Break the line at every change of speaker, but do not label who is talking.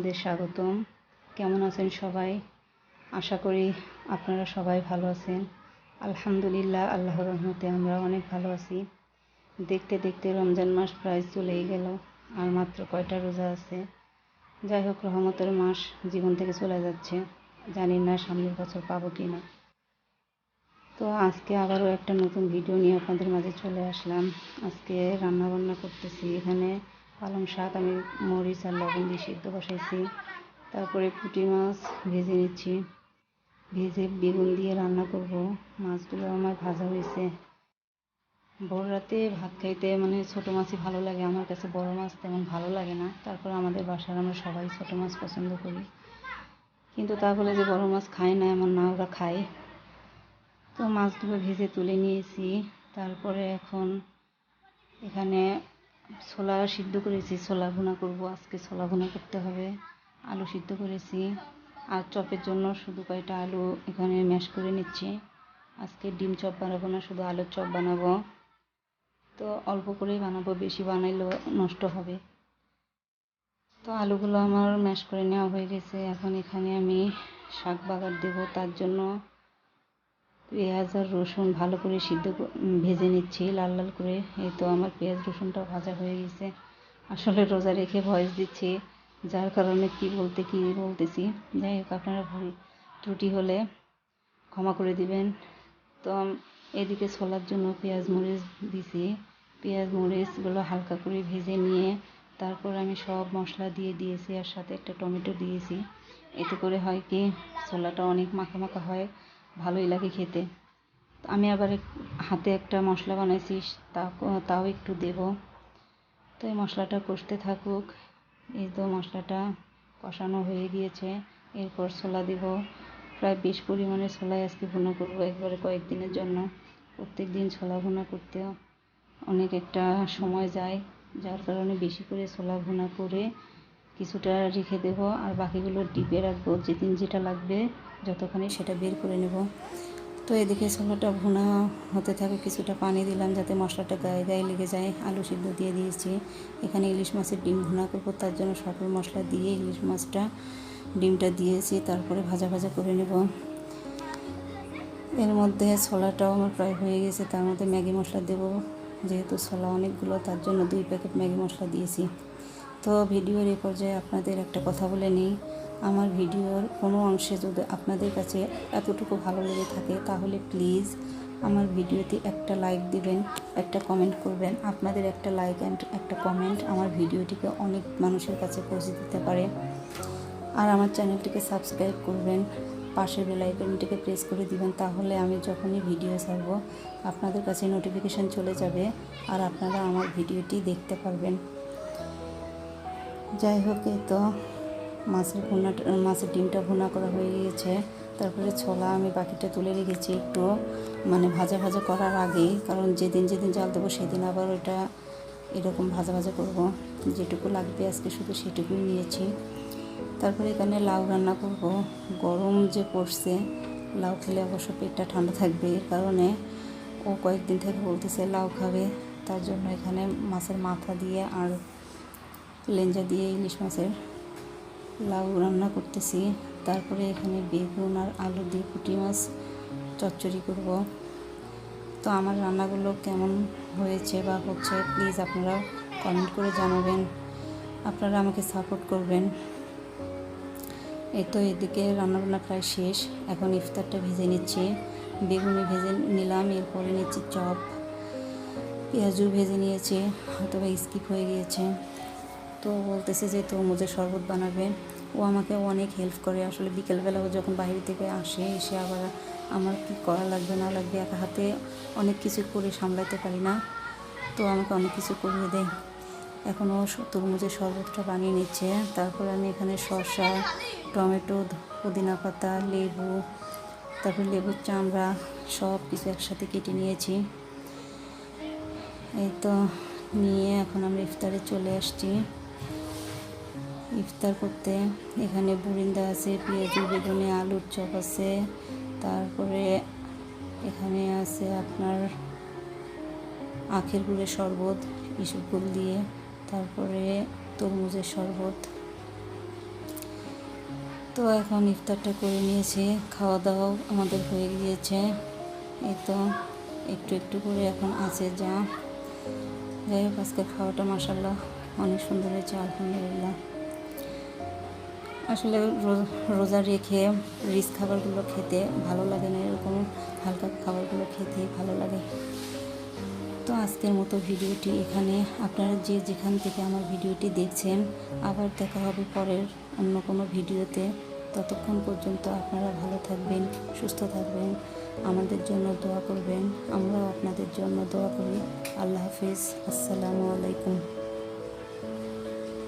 আপনাদের স্বাগতম। কেমন আছেন সবাই? আশা করি আপনারা সবাই ভালো আছেন। আলহামদুলিল্লাহ, আল্লাহর রহমতে আমরা অনেক ভালো আছি। দেখতে দেখতে রমজান মাস প্রায় চলেই গেল, আর মাত্র কয়টা রোজা আছে। যাই হোক, রহমতের মাস জীবন থেকে চলে যাচ্ছে, জানি না সামনের বছর পাবো কি না। তো আজকে আবারও একটা নতুন ভিডিও নিয়ে আপনাদের মাঝে চলে আসলাম। আজকে রান্না বান্না করতেছি। এখানে পালং শাক আমি মরিচ আর লবণ দিয়ে সিদ্ধ বসাইছি। তারপরে পুঁটি মাছ ভেজে নিচ্ছি, ভেজে বেগুন দিয়ে রান্না করব। মাছগুলো আমার ভাজা হয়েছে। ভোর রাতে ভাত খাইতে ছোটো মাছই ভালো লাগে আমার কাছে, বড় মাছ তেমন ভালো লাগে না। তারপর আমাদের বাসার আমরা সবাই ছোটো মাছ পছন্দ করি, কিন্তু তা বলে যে বড় মাছ খায় না এমন না, ওরা খায়। তো মাছগুলো ভেজে তুলে নিয়েছি। তারপরে এখন এখানে ছোলা সিদ্ধ করেছি, ছোলা ভুনা করব। আজকে ছোলা ভুনা করতে হবে। আলু সিদ্ধ করেছি, আর চপের জন্য শুধু কয়টা আলু এখানে ম্যাশ করে নিচ্ছি। আজকে ডিম চপ বানাবো না, শুধু আলুর চপ বানাবো। তো অল্প করেই বানাবো, বেশি বানাইলেও নষ্ট হবে। তো আলুগুলো আমার ম্যাশ করে নেওয়া হয়ে গেছে। এখন এখানে আমি শাক বাগার দেবো, তার জন্য পেঁয়াজ আর রসুন ভালো করে ভেজে নিচ্ছি লাল লাল করে। এই তো আমার পেঁয়াজ রসুনটা ভাজা হয়ে গেছে। আসলে রোজা রেখে ভয়েস দিচ্ছি, যার কারণে কি বলতেছি। যাই হোক, আপনারা ভুল ত্রুটি হলে ক্ষমা করে দিবেন। তো এদিকে ছোলার জন্য পেঁয়াজ মরিচ দিছি। পেঁয়াজ মরিচগুলো হালকা করে ভেজে নিয়ে তারপর আমি সব মশলা দিয়ে দিয়েছি, আর সাথে একটা টমেটো দিয়েছি। এতে করে হয় কি, ছোলাটা অনেক মাখা মাখা হয়, ভালোই লাগে খেতে। আমি আবার হাতে একটা মশলা বানাইছি, তাও একটু দেব। তো এই মশলাটা কষতে থাকুক। এই তো মশলাটা কষানো হয়ে গিয়েছে। এরপর ছোলা দেব। প্রায় বেশ পরিমাণে ছোলাই আজকে ভুনা করবো, একবারে কয়েকদিনের জন্য। প্রত্যেক দিন ছোলা ভুনা করতেও অনেক একটা সময় যায়, যার কারণে বেশি করে ছোলা ভুনা করে কিছুটা রেখে দেব, আর বাকিগুলো ডিপে রাখবো। যেদিন যেটা লাগবে যতখানি সেটা বের করে নেব। তো এদিকে ছোলাটা ভুনা হতে থাকে, কিছুটা পানি দিলাম যাতে মশলাটা গায়ে গায়ে লেগে যায়। আলু সিদ্ধ দিয়ে দিয়েছি। এখানে ইলিশ মাছের ডিম ভুনা করবো, তার জন্য সকল মশলা দিয়ে ইলিশ মাছটা ডিমটা দিয়েছি। তারপরে ভাজা ভাজা করে নেব। এর মধ্যে ছোলাটাও আমার প্রায় হয়ে গেছে। তার মধ্যে ম্যাগি মশলা দেব, যেহেতু ছোলা অনেকগুলো, তার জন্য 2 প্যাকেট ম্যাগি মশলা দিয়েছি। তো ভিডিওর এই পর্যায়ে আপনাদের একটা কথা বলে নিই, আমার ভিডিওর কোনো অংশে যদি আপনাদের কাছে এতটুকু ভালো লেগে থাকে, তাহলে প্লিজ আমার ভিডিওতে একটা লাইক দিবেন, একটা কমেন্ট করবেন। আপনাদের একটা লাইক অ্যান্ড একটা কমেন্ট আমার ভিডিওটিকে অনেক মানুষের কাছে পৌঁছে দিতে পারে। আর আমার চ্যানেলটিকে সাবস্ক্রাইব করবেন, পাশের বেল আইকনটিকে প্রেস করে দিবেন। তাহলে আমি যখনই ভিডিও ছাড়ব আপনাদের কাছে নোটিফিকেশান চলে যাবে, আর আপনারা আমার ভিডিওটি দেখতে পারবেন। যাই হোক, এই তো মাছের ডিমটা ভুনা করা হয়ে গিয়েছে। তারপরে ছোলা আমি বাকিটা তুলে রেখেছি একটু ভাজা ভাজা করার আগেই, কারণ যেদিন জাল দেবো সেদিন আবার ওইটা এরকম ভাজা ভাজা করব। যেটুকু লাগবে আজকে শুধু সেটুকুই নিয়েছি। তারপরে এখানে লাউ রান্না করব। গরম যে পড়ছে, লাউ খেলে অবশ্য পেটটা ঠান্ডা থাকবে, এর কারণে ও কয়েকদিন থেকে বলতেছে লাউ খাবে। তার জন্য এখানে মাছের মাথা দিয়ে আর লেঞ্জা দিয়ে ইলিশ মাছের লাউ রান্না করতেছি। তারপরে এখানে বেগুন আর আলু দিয়ে পুঁটি মাছ চচ্চড়ি করব। তো আমার রান্নাগুলো কেমন হয়েছে বা হচ্ছে প্লিজ আপনারা কমেন্ট করে জানাবেন, আপনারা আমাকে সাপোর্ট করবেন। এই তো এদিকে রান্নাবান্না প্রায় শেষ। এখন ইফতারটা ভেজে নিচ্ছি। বেগুনি ভেজে নিলাম, এরপরে নিচ্ছি চপ। পেঁয়াজও ভেজে নিয়েছি, হয়তো বা স্কিপ হয়ে গিয়েছে। তো বলতেছে যে তরমুজের শরবত বানাবে। ও আমাকে অনেক হেল্প করে। আসলে বিকেলবেলা ও যখন বাইরে থেকে এসে আবার আমার কি করা লাগবে না লাগবে একা হাতে অনেক কিছু করে সামলাতে পারি না, তো আমাকে অনেক কিছু করিয়ে দেয়। এখন ও তরমুজের শরবতটা বানিয়ে নিচ্ছে। তারপরে আমি এখানে শসা, টমেটো, পুদিনা পাতা, লেবু, তারপরে লেবুর চামড়া সব কিছু একসাথে কেটে নিয়েছি। এই তো নিয়ে এখন আমরা ইফতারে চলে আসছি। ইফতার করতে এখানে বুরিন্দা আছে, পেঁয়াজু, বেগুনি, আলুর চপ আছে। তারপরে এখানে আছে আপনার আখের গুড়ের শরবত, ইসবগুল দিয়ে, তারপরে তরমুজের শরবত। তো এখন ইফতারটা করে নিয়েছি, খাওয়া দাওয়াও আমাদের হয়ে গিয়েছে। এই তো একটু একটু করে এখন আছে যা। যাই হোক, আজকের খাওয়াটা মাশাআল্লাহ অনেক সুন্দর হয়েছে, আলহামদুলিল্লাহ। আসলে রোজা রেখে রিচ খাবারগুলো খেতে ভালো লাগে না, এরকম হালকা খাবারগুলো খেতে ভালো লাগে। তো আজকের মতো ভিডিওটি এখানে। আপনারা যে যেখান থেকে আমার ভিডিওটি দেখছেন, আবার দেখা হবে পরের অন্য কোনো ভিডিওতে। ততক্ষণ পর্যন্ত আপনারা ভালো থাকবেন, সুস্থ থাকবেন, আমাদের জন্য দোয়া করবেন, আমরাও আপনাদের জন্য দোয়া করি। আল্লাহ হাফিজ, আসসালামু আলাইকুম।